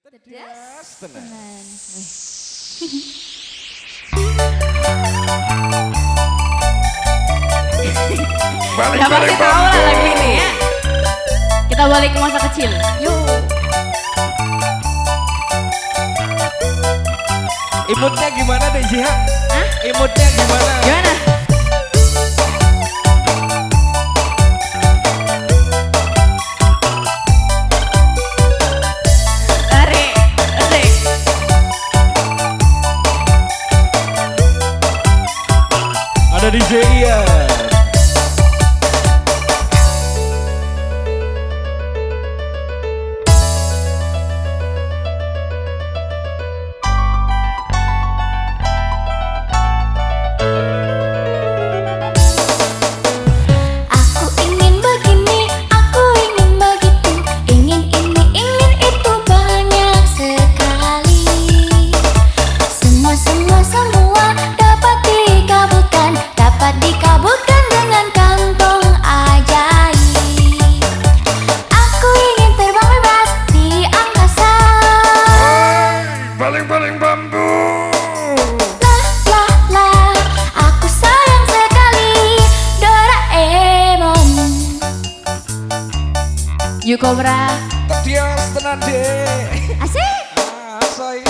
Tedas tenan. Udah pasti tahu lah lagu ini ya. Kita balik ke masa kecil. Yuk. Imutnya gimana deh Ziha? Hah? Imutnya gimana? Gimana? Tarik, tarik. Ada DJ Ian. Aku ingin begini, aku ingin begitu, ingin ini, ingin itu banyak sekali. Semua dapat dikabulkan dengan kantong ajaib. Aku ingin terbang bebas di angkasa. Baling-baling bambu. Lah, aku sayang sekali Doraemon. Yuk Cobra. Tedas tenan deh. Asik. Asai.